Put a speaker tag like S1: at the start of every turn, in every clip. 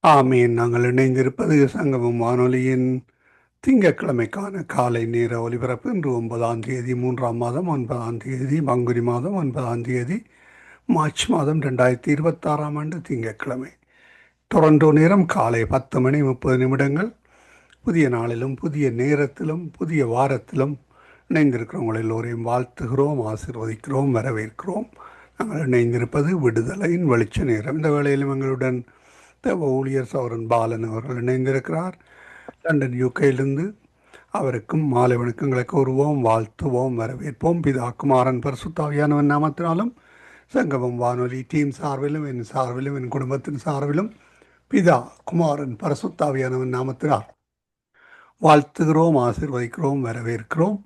S1: ஆமீன். நாங்கள் இணைந்திருப்பது சங்கமம் வானொலியின் திங்கட்கிழமைக்கான காலை நேர ஒலிபரப்பு. இன்று 9ஆம் தேதி 3ஆம் மாதம் 9ஆம் தேதி பங்குனி மாதம் 9ஆம் தேதி மார்ச் மாதம் 2026ஆம் ஆண்டு திங்கட்கிழமை. டொரண்டோ நேரம் காலை 10 மணி 30 நிமிடங்கள். புதிய நாளிலும் புதிய நேரத்திலும் புதிய வாரத்திலும் இணைந்திருக்கிறவங்கள் எல்லோரையும் வாழ்த்துகிறோம், ஆசீர்வதிக்கிறோம், வரவேற்கிறோம். நாங்கள் இணைந்திருப்பது விடுதலையின் வெளிச்ச நேரம். இந்த வேளையிலும் எங்களுடன் தேவ ஊழியர் சௌரன் பாலன் அவர்கள் இணைந்திருக்கிறார் லண்டன் யூகேயிலிருந்து. அவருக்கும் மாலை வணக்கங்களை கூறுவோம், வாழ்த்துவோம், வரவேற்போம். பிதா குமாரன் பரிசுத்தாவியானவன் நாமத்தினாலும் சங்கமம் வானொலி டீம் சார்பிலும் என் சார்பிலும் என் குடும்பத்தின் சார்பிலும் பிதா குமாரன் பரிசுத்தாவியானவன் நாமத்தினால் வாழ்த்துகிறோம், ஆசீர்வதிக்கிறோம், வரவேற்கிறோம்.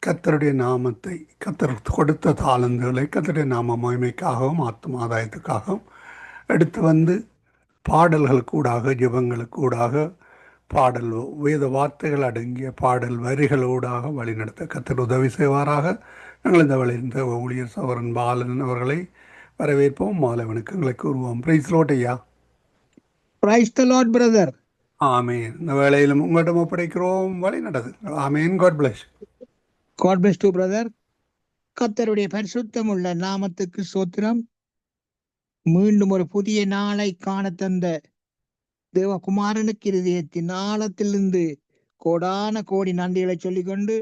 S1: கர்த்தருடைய நாமத்தை, கர்த்தர் கொடுத்த தாளந்துகளை கர்த்தருடைய நாம மகிமைக்காகவும் ஆத்மாதாயத்துக்காகவும் எடுத்து வந்து பாடல்களுக்கூடாக, ஜெபங்களுக்கூடாக, பாடல் வேத வார்த்தைகள் அடங்கிய பாடல் வரிகளூடாக வழிநடத்த கர்த்தர் உதவி செய்வாராக. நாங்கள் இந்த வழிந்த ஊழியர் சவரன் பாலன் அவர்களை வரவேற்போம், மாலை வணக்கங்களை கூறுவோம். பிரைஸ் லார்ட் ஐயா.
S2: Praise the lord brother.
S1: Amen. இந்த வேளையிலும் உங்களிடம் ஒப்படைக்கிறோம், வழி நடது. Amen. God bless.
S2: God bless to brother. கர்த்தருடைய பரிசுத்தம் உள்ள நாமத்துக்கு ஸ்தோத்திரம். மீண்டும் ஒரு புதிய நாளை காண தந்த தேவகுமாரனுக்கு இருதயத்தின் ஆழத்திலிருந்து கோடான கோடி நன்றிகளை சொல்லிக்கொண்டு,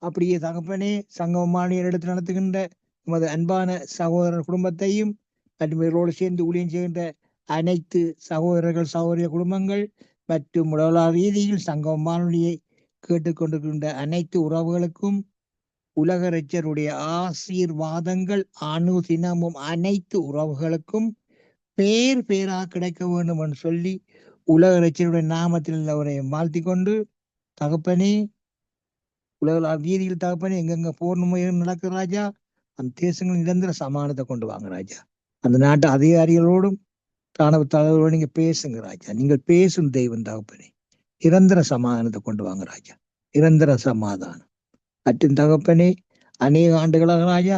S2: அப்படியே தகப்பனே சங்கமமானியர் எடுத்து நடத்துகின்ற நமது அன்பான சகோதரர் குடும்பத்தையும் மற்றும் இவர்களோடு சேர்ந்து ஊழியம் செய்கின்ற அனைத்து சகோதரர்கள் சகோதரிய குடும்பங்கள் மற்றும் உலக ரீதியில் சங்கம வானொலியை கேட்டுக்கொண்டிருக்கின்ற அனைத்து உறவுகளுக்கும் உலக இரட்சருடைய ஆசீர்வாதங்கள் அனுதினமும் அனைத்து உறவுகளுக்கும் பேர் பேரா கிடைக்க வேண்டும் என்று சொல்லி உலக இரட்சருடைய நாமத்தில் அவரை வாழ்த்தி கொண்டு, தகப்பனே உலக வீதியில் தகப்பனே எங்கெங்க போர் நோய்கள் நடக்குது ராஜா, அந்த தேசங்கள் நிரந்தர சமானத்தை கொண்டு வாங்க ராஜா. அந்த நாட்டு அதிகாரிகளோடும் ராணுவ தலைவரோடு நீங்க பேசுங்க ராஜா. நீங்கள் பேசும் தெய்வம் தகப்பனே. நிரந்தர சமாதானத்தை கொண்டு வாங்க ராஜா, நிரந்தர சமாதானம். மற்றும் தகப்பனே அநேக ஆண்டுகளாக ராஜா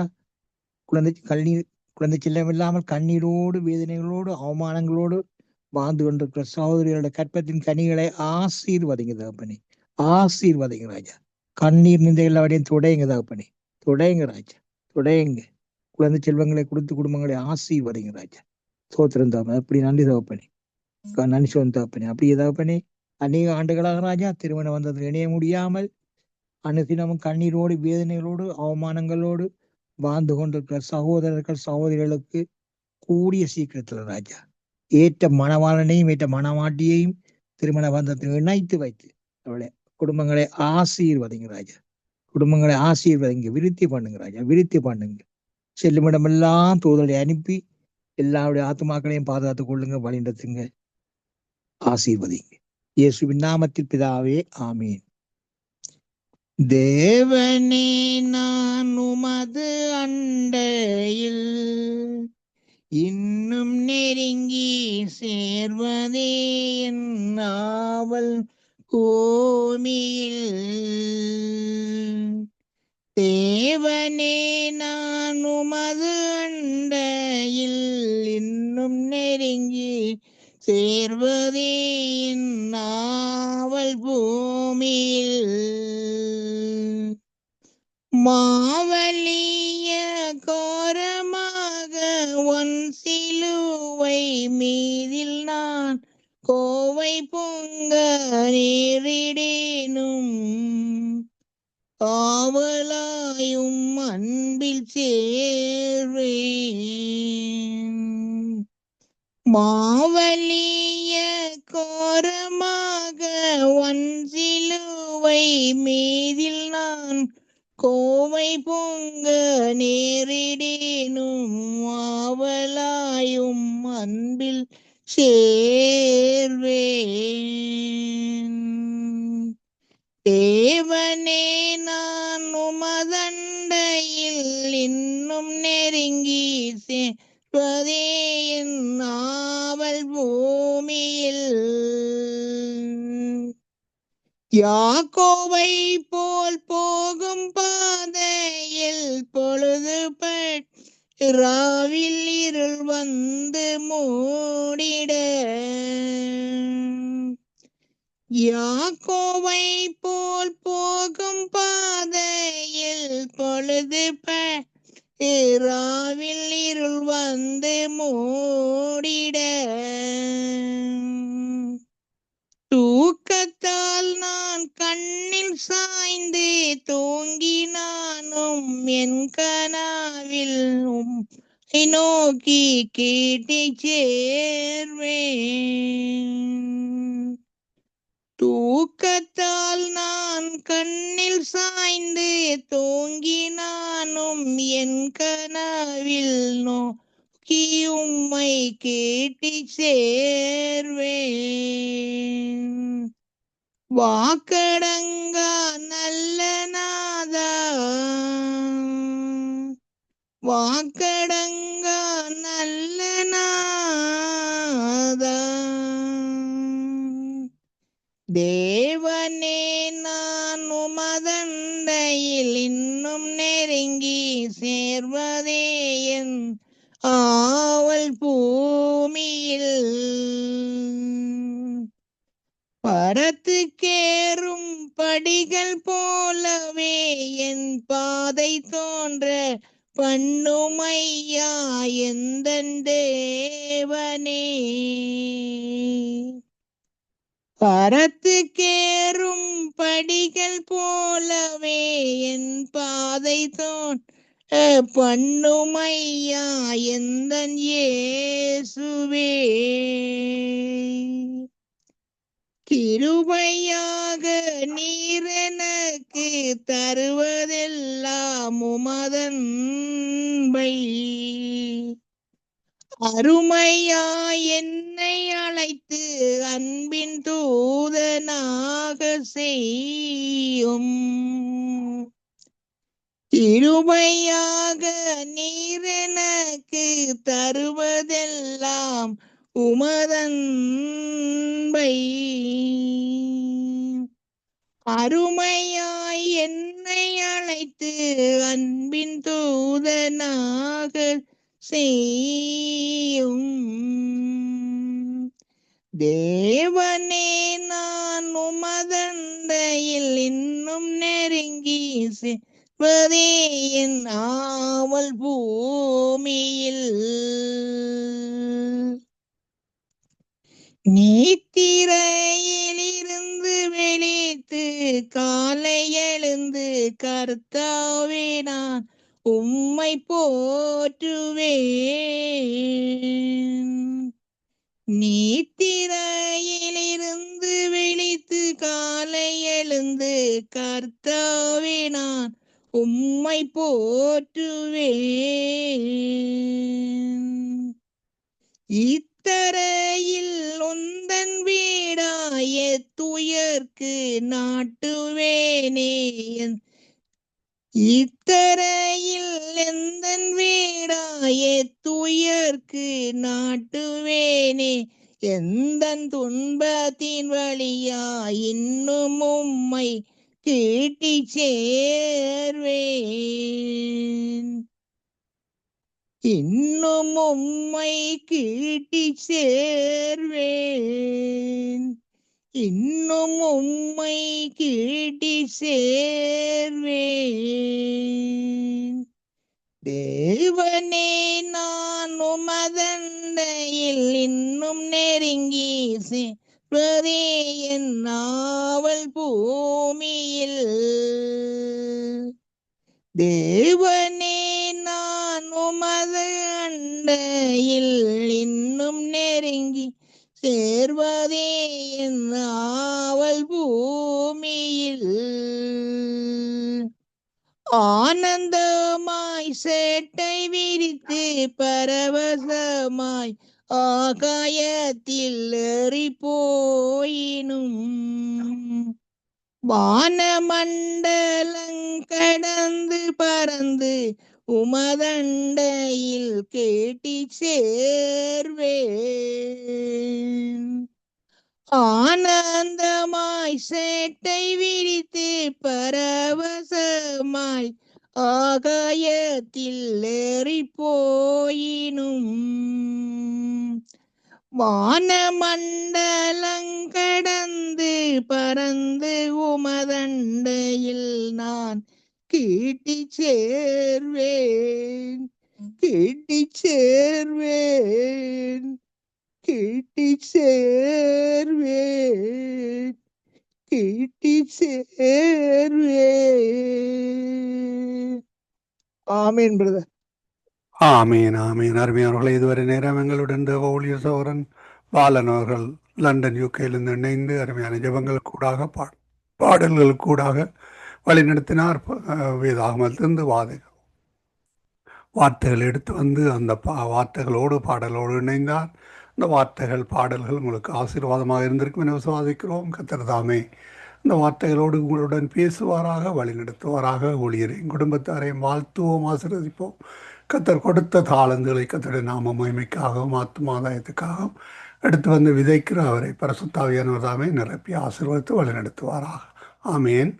S2: குழந்தை செல்லம் இல்லாமல் கண்ணீரோடு வேதனைகளோடு அவமானங்களோடு வாழ்ந்து கொண்டிருக்கிற சகோதரிகளோட கற்பத்தின் கனிகளை ஆசீர்வதிங்க தகப்பனே, ஆசீர்வதிங்க ராஜா. கண்ணீர் நின்ற எல்லாவரையும் துடையுங்க தகப்பனே, துடையுங்க ராஜா, துடையுங்க. குழந்தை செல்வங்களை கொடுத்து குடும்பங்களை ஆசீர்வதிங்க ராஜா. சோத்திரம் தகப்பனே, அப்படி நன்றி தகப்பனே, நன்றி சோதன் தகப்பனே. அப்படியே தகப்பனே அநேக ஆண்டுகளாக ராஜா திருமணம் வந்ததில் இணைய முடியாமல் அனுதினமும் கண்ணீரோடு வேதனைகளோடு அவமானங்களோடு வாழ்ந்து கொண்டிருக்கிற சகோதரர்கள் சகோதரிகளுக்கு கூடிய சீக்கிரத்தில் ராஜா ஏற்ற மணவாளனையும் ஏற்ற மணவாட்டியையும் திருமண பந்தத்தில் இணைத்து வைத்து அவளை குடும்பங்களை ஆசீர்வதிங்க ராஜா, குடும்பங்களை ஆசீர்வதிங்க, விருத்தி பண்ணுங்க ராஜா, விருத்தி பண்ணுங்க. செல்லுமிடமெல்லாம் தூதலை அனுப்பி எல்லாருடைய ஆத்மாக்களையும் பாதுகாத்துக் கொள்ளுங்க, வழிநடத்துங்க, ஆசீர்வதிங்க. இயேசுவின் நாமத்தில் பிதாவே, ஆமீன். தேவனே நான் உமது அண்டையில் இன்னும் நெருங்கி சேர்வதே என் நாவல் பூமியில். தேவனே நான் உமது அண்டையில் இன்னும் நெருங்கி சேர்வதே என் நாவல் பூமியில். மாவலிய கோரமாக ஒன் சிலுவை மீதில் நான் கோவை பொங்க நேரிடேனும் ஆவலாயும் அன்பில் சேர்வேன். மாவலிய கோரமாக ஒன் சிலுவை மீதில் நான் கோவை பொங்க நேரிடேனும் ஆவலாயும் அன்பில் சேர்வேன். தேவனே நான் உமதண்டையில் இன்னும் நெருங்கி சேர்வதே என் நாவல் பூமியில். யாக்கோவை போல் போகும் பாதையில் பொழுதுபட் ராவில் இருள் வந்து மூடிட, யாக்கோவை போல் போகும் பாதையில் பொழுது ராவில் இருள் வந்து மூடிட தூக்கத்தால் நான் கண்ணில் சாய்ந்து தூங்கினானும் என் கனாவில் நோக்கி கேட்டி சேர்வேன். தூக்கத்தால் நான் கண்ணில் சாய்ந்து தூங்கினானும் என் கனவில் நோக்கி உம்மை கேட்டி சேர்வேன். வாக்கடங்கா நல்ல நாதா, வாக்கடங்கா நல்ல நாதா, தேவனே நான் உமதண்டையில் இன்னும் நெருங்கி சேர்வதே என் ஆவல் பூமியில். பரத்துக்கேறும் படிகள் போலவே என் பாதை தோன்ற பண்ணுமையா எந்தன் தேவனே. பரத்துக்கேறும் படிகள் போலவே என் பாதை தோன்ற பண்ணுமையா எந்தன் இயேசுவே. கிருபையாக நீர் எனக்கு தருவதெல்லாம் உமதன்பை, அருமையாய் என்னை அழைத்து அன்பின் தூதனாக செய்யும். கிருபையாக நீர் எனக்கு தருவதெல்லாம் உமதன்பை, அருமையாய் என்னை அழைத்து அன்பின் தூதனாக செய்யும். தேவனே நான் உமதண்டையில் இன்னும் நெருங்கி சேர்வதே என் ஆவல் பூமியில். நீத்திரையிலிருந்து விழித்து காலை எழுந்து கர்த்தாவே நான் உம்மை போற்றுவேன். நீத்திரையிலிருந்து விழித்து காலை எழுந்து கர்த்தாவே நான் உம்மை போற்றுவேன். இத்தரையில் உந்தன் வீடாய துயர்க்கு நாட்டுவேனே, இத்தரையில் எந்தன் வீடாய துயர்க்கு நாட்டுவேனே, எந்தன் துன்பத்தின் வழியா இன்னும் உம்மை கேட்டி சேர்வேன். இன்னும் உம்மை கேட்டி சேர்வேன். இன்னும் உம்மை கேட்டி சேர்வேன். தேவனே நான் உமதண்டையில் இன்னும் நெருங்கி சேர்வதே என் ஆவல் பூமியில். தேவனே நான் உமது அண்டையில் இன்னும் நெருங்கி சேர்வதே என் ஆவல் பூமியில். ஆனந்தமாய் சேட்டை விரித்து பரவசமாய் ஆகாயத்தில் ஏறி போயினும், வானமண்டலங்கடந்து பறந்து உமதண்டையில் கேட்டி சேர்வேன். ஆனந்தமாய் சேட்டை விரித்து பரவசமாய் ஆகாயத்தில் ஏறி போயினும், வானமண்டலங்கடந்து பறந்து உமதண்டையில் நான் கீட்டிச் சேர்வேன், கீட்டிச் சேர்வேன், கீட்டிச் சேர்வேன், கீட்டிச் சேர்வேன். ஆமீன் பிரதர்.
S1: ஆமீன் ஆமீன். அருமையானவர்களை இதுவரை நேரம் எங்களுடன் தேவ ஊழியர் சகோதரன் பாலன் அவர்கள் லண்டன் யூகேயிலிருந்து இணைந்து அருமையான ஜெபங்கள் கூடாக பாடல்கள் கூடாக வழிநடத்தினார். வேதாகமத்திலிருந்து வார்த்தைகள் எடுத்து வந்து அந்த வார்த்தைகளோடு பாடலோடு இணைந்தார். இந்த வார்த்தைகள் பாடல்கள் உங்களுக்கு ஆசீர்வாதமாக இருந்திருக்கும் என விசுவாசிக்கிறோம். கர்த்தர் தாமே இந்த வார்த்தைகளோடு உங்களுடன் பேசுவாராக, வழிநடத்துவாராக. ஊழியரையும் குடும்பத்தாரையும் வாழ்த்துவோம், ஆசீர்வதிப்போம். கர்த்தர் கொடுத்த தாளந்துகளை கர்த்தருடைய நாம மகிமைக்காகவும் ஆத்மாதாயத்துக்காகவும் எடுத்து வந்து விதைக்கிற அவரை பரிசுத்த ஆவியானவர் தாமே நிரப்பி ஆசீர்வதித்து வழிநடத்துவாராக. ஆமேன் ஆமேன்.